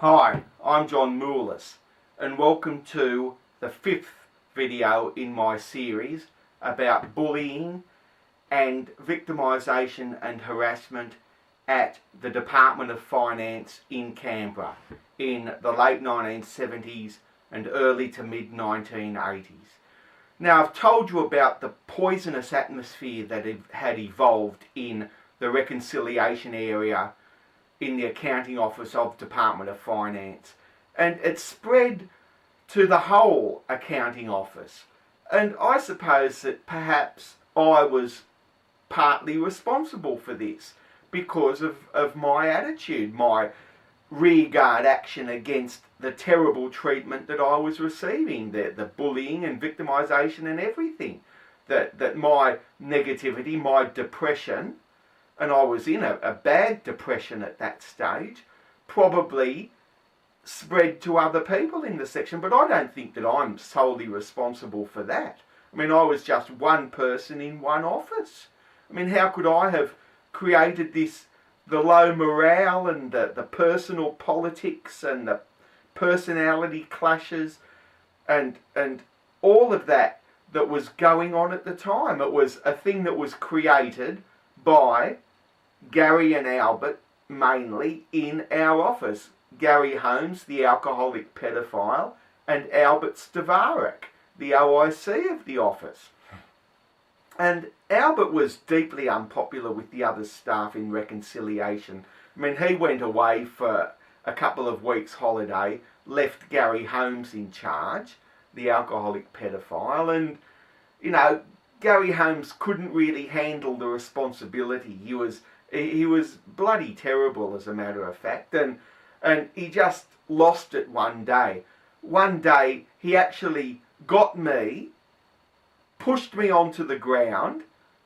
Hi, I'm John Moulis, and welcome to the 5th video in my series about bullying and victimisation and harassment at the Department of Finance in Canberra in the late 1970s and early to mid 1980s. Now, I've told you about the poisonous atmosphere that had evolved in the reconciliation area in the accounting office of Department of Finance, and it spread to the whole accounting office. And I suppose that perhaps I was partly responsible for this because of my attitude, my rearguard action against the terrible treatment that I was receiving, the bullying and victimisation and everything, that my negativity, my depression, and I was in a bad depression at that stage, probably spread to other people in the section. But I don't think that I'm solely responsible for that. I mean, I was just one person in one office. I mean, how could I have created the low morale and the personal politics and the personality clashes and all of that was going on at the time? It was a thing that was created by Gary and Albert, mainly, in our office. Gary Holmes, the alcoholic pedophile, and Albert Stavarik, the OIC of the office. And Albert was deeply unpopular with the other staff in reconciliation. I mean, he went away for a couple of weeks' holiday, left Gary Holmes in charge, the alcoholic pedophile, and, you know, Gary Holmes couldn't really handle the responsibility. He was bloody terrible, as a matter of fact, and he just lost it one day. One day he actually got me, pushed me onto the ground,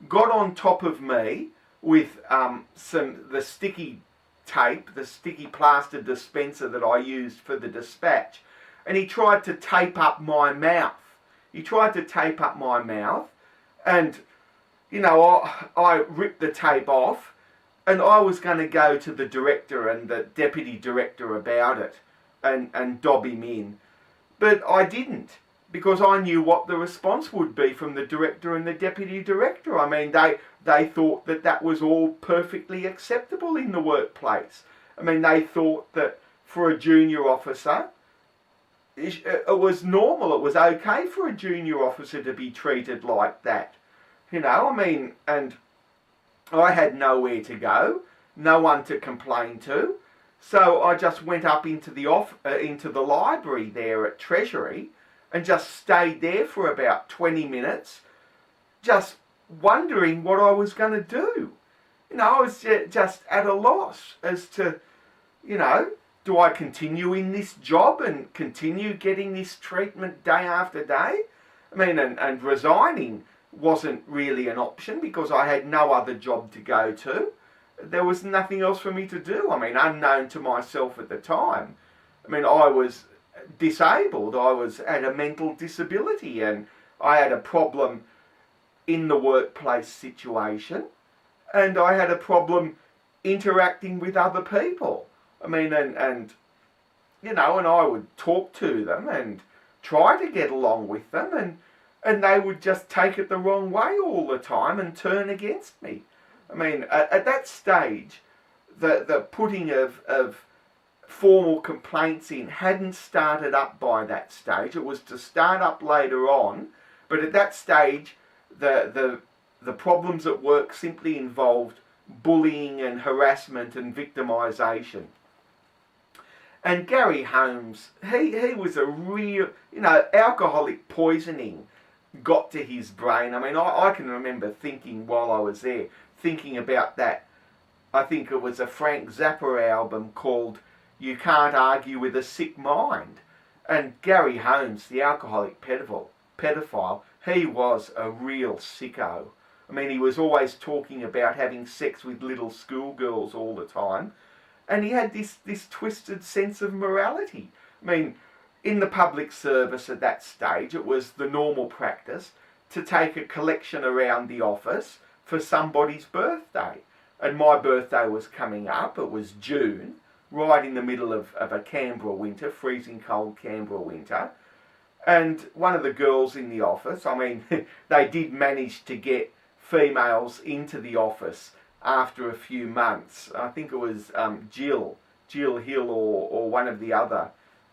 got on top of me with the sticky tape, the sticky plaster dispenser that I used for the dispatch, and he tried to tape up my mouth. And, you know, I ripped the tape off, and I was going to go to the director and the deputy director about it and dob him in. But I didn't, because I knew what the response would be from the director and the deputy director. I mean, they thought that was all perfectly acceptable in the workplace. I mean, they thought that for a junior officer, it was normal, it was okay for a junior officer to be treated like that. You know, I mean, and I had nowhere to go, no one to complain to, so I just went up into the library there at Treasury and just stayed there for about 20 minutes, just wondering what I was going to do. You know, I was just at a loss as to, you know, do I continue in this job and continue getting this treatment day after day? I mean, and resigning wasn't really an option because I had no other job to go to. There was nothing else for me to do. I mean, unknown to myself at the time. I mean, I was disabled. I had a mental disability, and I had a problem in the workplace situation, and I had a problem interacting with other people. I mean, and you know, and I would talk to them and try to get along with them, and they would just take it the wrong way all the time and turn against me. I mean, at that stage, the putting of formal complaints in hadn't started up by that stage. It was to start up later on, but at that stage, the problems at work simply involved bullying and harassment and victimisation. And Gary Holmes, he was a real, you know, alcoholic poisoning got to his brain. I mean, I can remember thinking while I was there, thinking about that. I think it was a Frank Zappa album called You Can't Argue with a Sick Mind. And Gary Holmes, the alcoholic pedophile, he was a real sicko. I mean, he was always talking about having sex with little schoolgirls all the time. And he had this twisted sense of morality. I mean, in the public service at that stage, it was the normal practice to take a collection around the office for somebody's birthday. And my birthday was coming up, it was June right in the middle of a Canberra winter, freezing cold Canberra winter. And one of the girls in the office, I mean, they did manage to get females into the office after a few months. I think it was Jill Hill or one of the other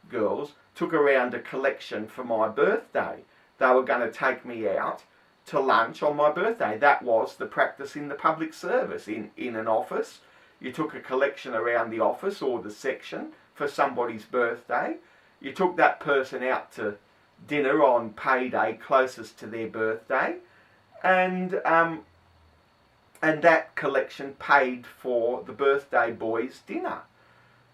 girls, took around a collection for my birthday. They were going to take me out to lunch on my birthday. That was the practice in the public service. In an office, you took a collection around the office or the section for somebody's birthday. You took that person out to dinner on payday closest to their birthday, and that collection paid for the birthday boy's dinner,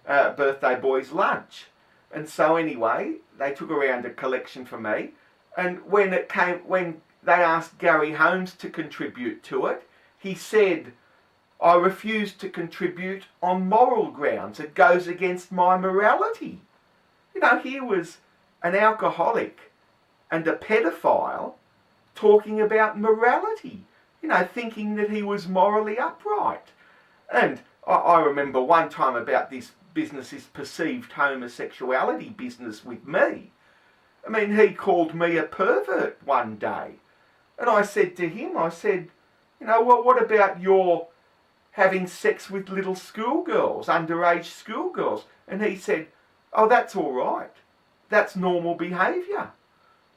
birthday boy's lunch. And so anyway, they took around a collection for me, and when they asked Gary Holmes to contribute to it, he said, "I refuse to contribute on moral grounds. It goes against my morality." You know, here was an alcoholic and a pedophile talking about morality, you know, thinking that he was morally upright. And I remember one time about this perceived homosexuality business with me. I mean, he called me a pervert one day. And I said to him, I said, you know, well, what about your having sex with little schoolgirls, underage schoolgirls? And he said, oh, that's all right. That's normal behaviour.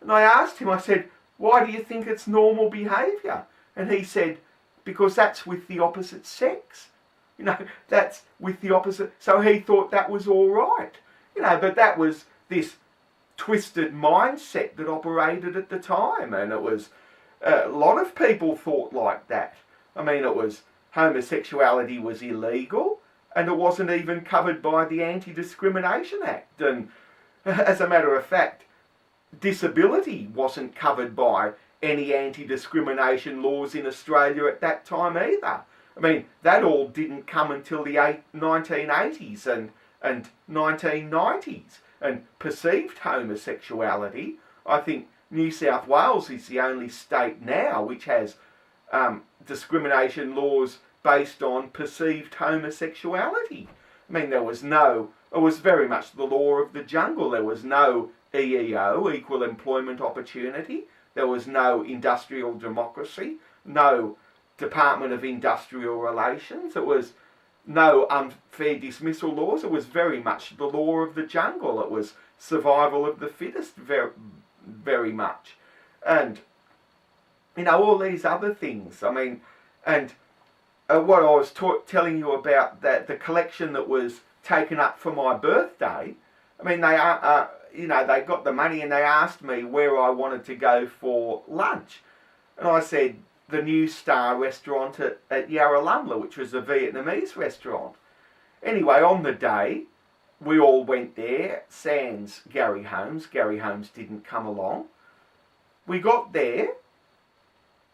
And I asked him, I said, why do you think it's normal behaviour? And he said, because that's with the opposite sex. You know, that's with the opposite. So he thought that was all right. You know, but that was this twisted mindset that operated at the time. And it was, a lot of people thought like that. I mean, it was, homosexuality was illegal, and it wasn't even covered by the Anti-Discrimination Act. And as a matter of fact, disability wasn't covered by any anti-discrimination laws in Australia at that time either. I mean, that all didn't come until the 1980s and 1990s. And perceived homosexuality, I think New South Wales is the only state now which has discrimination laws based on perceived homosexuality. I mean, it was very much the law of the jungle. There was no EEO, equal employment opportunity. There was no industrial democracy, no Department of Industrial Relations. It was no unfair dismissal laws. It was very much the law of the jungle. It was survival of the fittest, very, very much. And, you know, all these other things. I mean, and what I was telling you about, that the collection that was taken up for my birthday, I mean, they got the money and they asked me where I wanted to go for lunch. And I said, the New Star restaurant at Yarralumla, which was a Vietnamese restaurant. Anyway, on the day, we all went there, sans Gary Holmes. Gary Holmes didn't come along. We got there,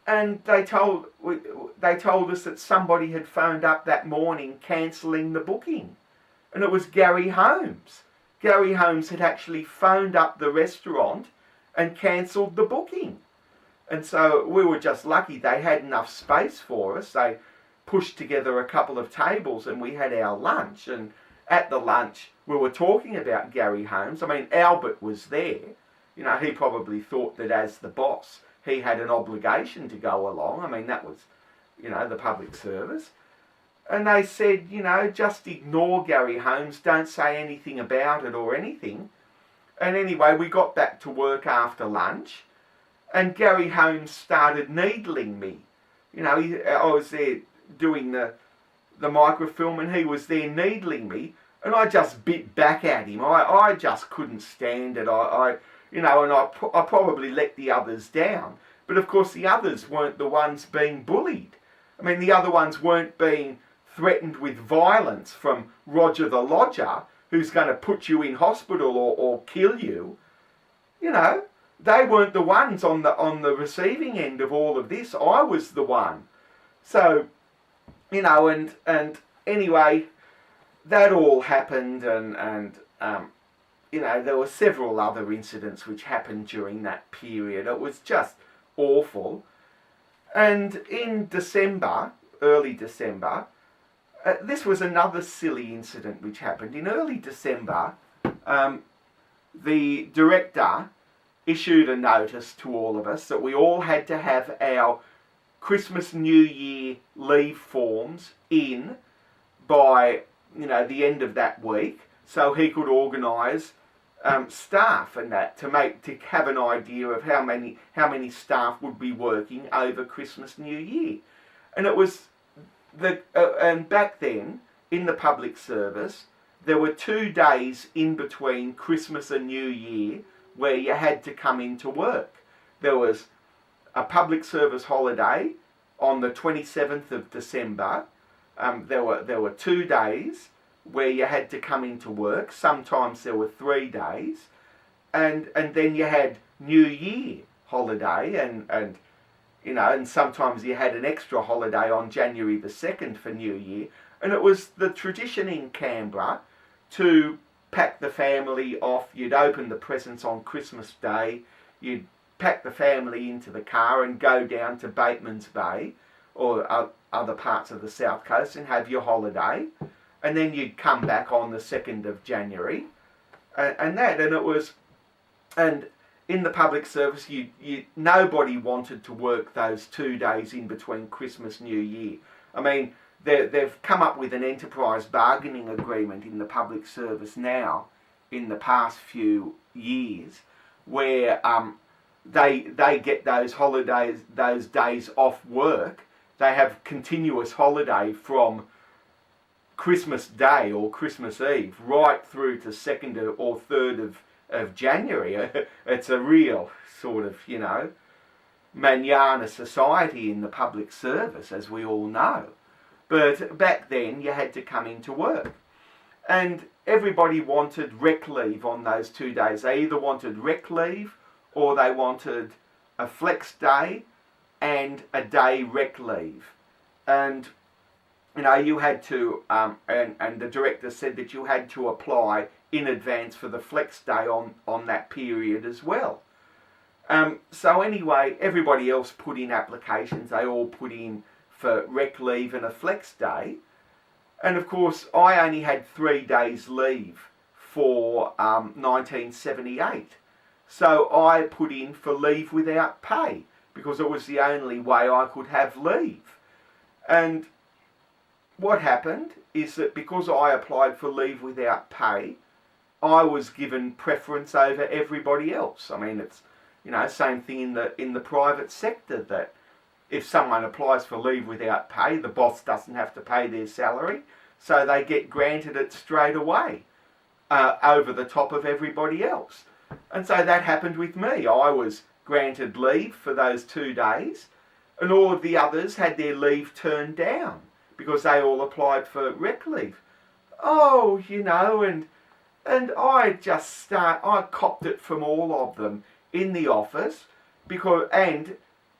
and they told us that somebody had phoned up that morning cancelling the booking. And it was Gary Holmes. Gary Holmes had actually phoned up the restaurant and cancelled the booking. And so we were just lucky they had enough space for us. They pushed together a couple of tables and we had our lunch. And at the lunch, we were talking about Gary Holmes. I mean, Albert was there. You know, he probably thought that as the boss, he had an obligation to go along. I mean, that was, you know, the public service. And they said, you know, just ignore Gary Holmes, don't say anything about it or anything. And anyway, we got back to work after lunch, and Gary Holmes started needling me. You know, I was there doing the microfilm, and he was there needling me, and I just bit back at him. I just couldn't stand it. I probably let the others down. But of course, the others weren't the ones being bullied. I mean, the other ones weren't being threatened with violence from Roger the Lodger, who's going to put you in hospital or kill you. You know, they weren't the ones on the receiving end of all of this. I was the one. So, you know, and anyway, that all happened, and you know, there were several other incidents which happened during that period. It was just awful. And in December, early December, this was another silly incident which happened. In early December, the director issued a notice to all of us that we all had to have our Christmas New Year leave forms in by the end of that week, so he could organise staff and that to have an idea of how many staff would be working over Christmas New Year. And it was and back then in the public service there were 2 days in between Christmas and New Year where you had to come into work. There was a public service holiday on the 27th of December. There were 2 days where you had to come into work. Sometimes there were 3 days, and then you had New Year holiday, and sometimes you had an extra holiday on January the 2nd for New Year. And it was the tradition in Canberra to pack the family off. You'd open the presents on Christmas Day, you'd pack the family into the car and go down to Bateman's Bay or other parts of the South Coast and have your holiday, and then you'd come back on the 2nd of January, and in the public service, nobody wanted to work those 2 days in between Christmas New Year. I mean, they've come up with an enterprise bargaining agreement in the public service now, in the past few years, where they get those holidays, those days off work. They have continuous holiday from Christmas Day or Christmas Eve right through to 2nd or 3rd of January. It's a real sort of, manana society in the public service, as we all know. But back then you had to come into work. And everybody wanted rec leave on those 2 days. They either wanted rec leave or they wanted a flex day and a day rec leave. And you had to, and the director said that you had to apply in advance for the flex day on that period as well. So anyway, everybody else put in applications. They all put in for rec leave and a flex day. And of course, I only had 3 days leave for 1978. So I put in for leave without pay because it was the only way I could have leave. And what happened is that because I applied for leave without pay, I was given preference over everybody else. I mean, it's same thing in the private sector, that if someone applies for leave without pay, the boss doesn't have to pay their salary, so they get granted it straight away over the top of everybody else. And so that happened with me. I was granted leave for those 2 days, and all of the others had their leave turned down because they all applied for rec leave. Oh, and I copped it from all of them in the office and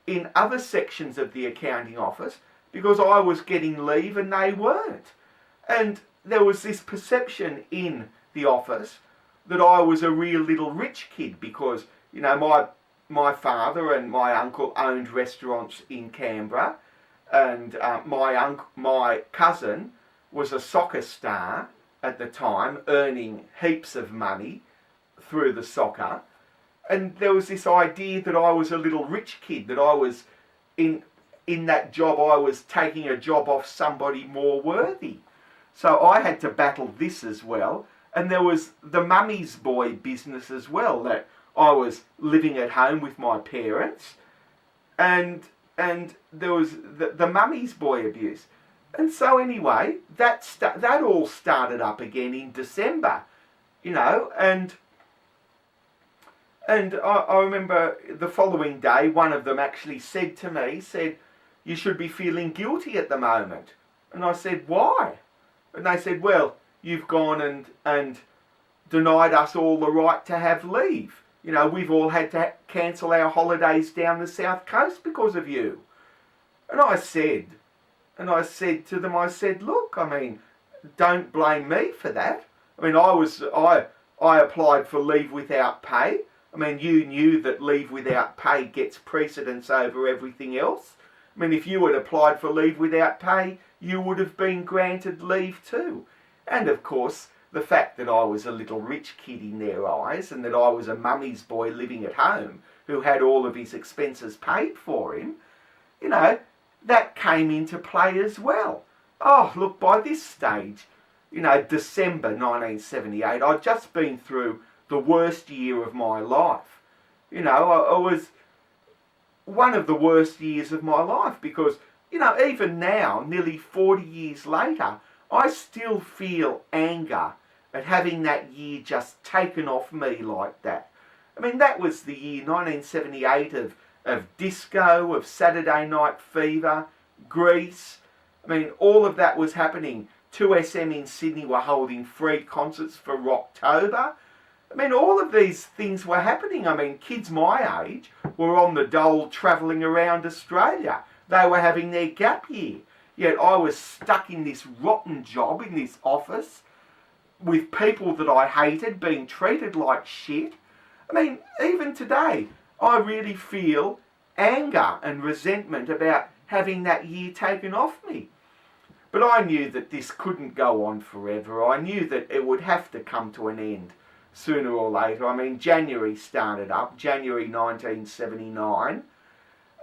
in other sections of the accounting office, because I was getting leave and they weren't. And there was this perception in the office that I was a real little rich kid because, my father and my uncle owned restaurants in Canberra, and my cousin was a soccer star at the time, earning heaps of money through the soccer. And there was this idea that I was a little rich kid, that I was in that job, I was taking a job off somebody more worthy. So I had to battle this as well. And there was the mummy's boy business as well, that I was living at home with my parents, and there was the mummy's boy abuse. And so anyway, that all started up again in December, and I remember the following day, one of them actually said to me, "You should be feeling guilty at the moment." And I said, "Why?" And they said, "Well, you've gone and denied us all the right to have leave. We've all had to cancel our holidays down the South Coast because of you." And I said to them, "Look, don't blame me for that. I applied for leave without pay. You knew that leave without pay gets precedence over everything else. I mean, if you had applied for leave without pay, you would have been granted leave too. And of course, the fact that I was a little rich kid in their eyes and that I was a mummy's boy living at home who had all of his expenses paid for him, you know, that came into play as well. Oh, look, by this stage, you know, December 1978, I'd just been through the worst year of my life. You know, I was one of the worst years of my life because, you know, even now, nearly 40 years later, I still feel anger at having that year just taken off me like that. I mean, that was the year 1978 of disco, of Saturday Night Fever, Grease. I mean, all of that was happening. 2SM in Sydney were holding free concerts for Rocktober. I mean, all of these things were happening. I mean, kids my age were on the dole travelling around Australia. They were having their gap year. Yet I was stuck in this rotten job in this office with people that I hated, being treated like shit. I mean, even today, I really feel anger and resentment about having that year taken off me. But I knew that this couldn't go on forever. I knew that it would have to come to an end sooner or later. I mean, January started up, January 1979,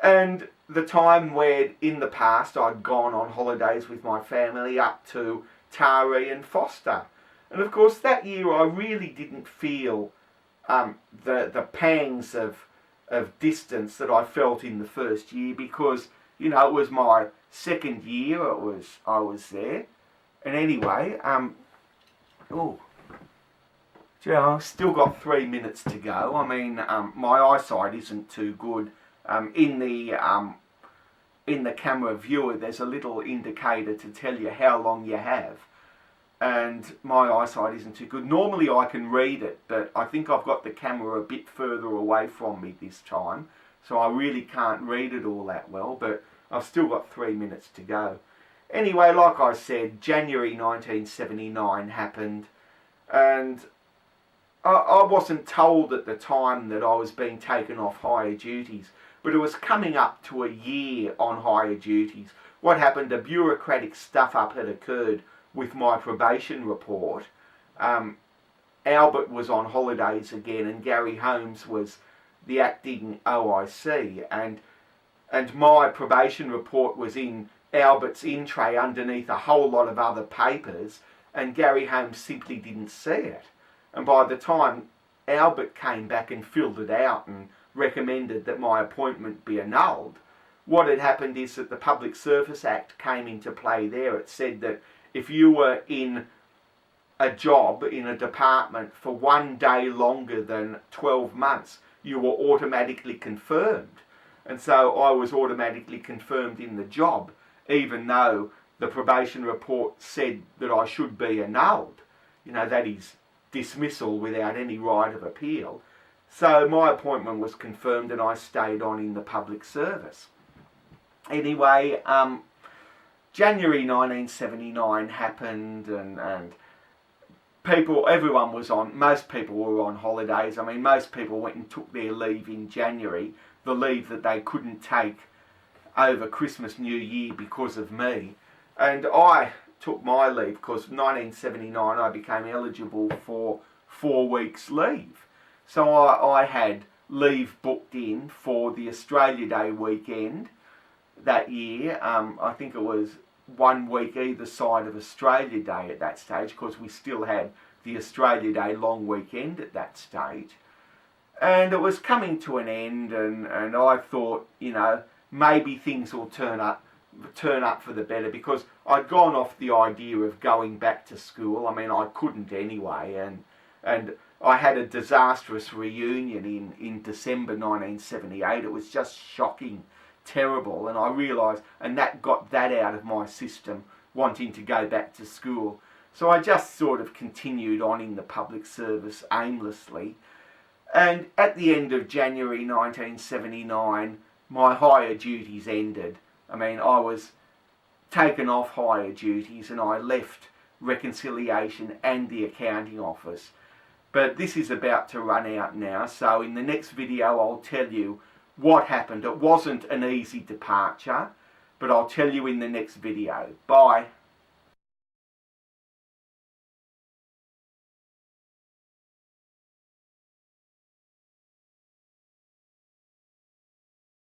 and the time where in the past I'd gone on holidays with my family up to Taree and Foster. And of course that year I really didn't feel the pangs of distance that I felt in the first year because, you know, it was my second year I was there. And anyway, I've still got 3 minutes to go. I mean, my eyesight isn't too good. In the camera viewer, there's a little indicator to tell you how long you have. And my eyesight isn't too good. Normally I can read it, but I think I've got the camera a bit further away from me this time, so I really can't read it all that well, but I've still got 3 minutes to go. Anyway, like I said, January 1979 happened, and I wasn't told at the time that I was being taken off higher duties, but it was coming up to a year on higher duties. What happened, a bureaucratic stuff-up had occurred with my probation report. Albert was on holidays again and Gary Holmes was the acting OIC, and my probation report was in Albert's in tray underneath a whole lot of other papers, and Gary Holmes simply didn't see it. And by the time Albert came back and filled it out and recommended that my appointment be annulled, what had happened is that the Public Service Act came into play there. It said that if you were in a job, in a department, for 1 day longer than 12 months, you were automatically confirmed. And so I was automatically confirmed in the job, even though the probation report said that I should be annulled. You know, that is dismissal without any right of appeal. So my appointment was confirmed and I stayed on in the public service. Anyway, January 1979 happened and most people were on holidays. I mean, most people went and took their leave in January, the leave that they couldn't take over Christmas, New Year because of me. And I took my leave because 1979 I became eligible for 4 weeks leave. So I had leave booked in for the Australia Day weekend that year. I think it was 1 week either side of Australia Day at that stage, because we still had the Australia Day long weekend at that stage. And it was coming to an end, and I thought, you know, maybe things will turn up for the better, because I'd gone off the idea of going back to school. I mean, I couldn't anyway, and I had a disastrous reunion in December 1978. It was just shocking, terrible, and I realised, and that got that out of my system, wanting to go back to school. So I just sort of continued on in the public service aimlessly. And at the end of January 1979, my higher duties ended. I mean, I was taken off higher duties and I left reconciliation and the accounting office. But this is about to run out now, so in the next video I'll tell you what happened. It wasn't an easy departure. but I'll tell you in the next video. Bye.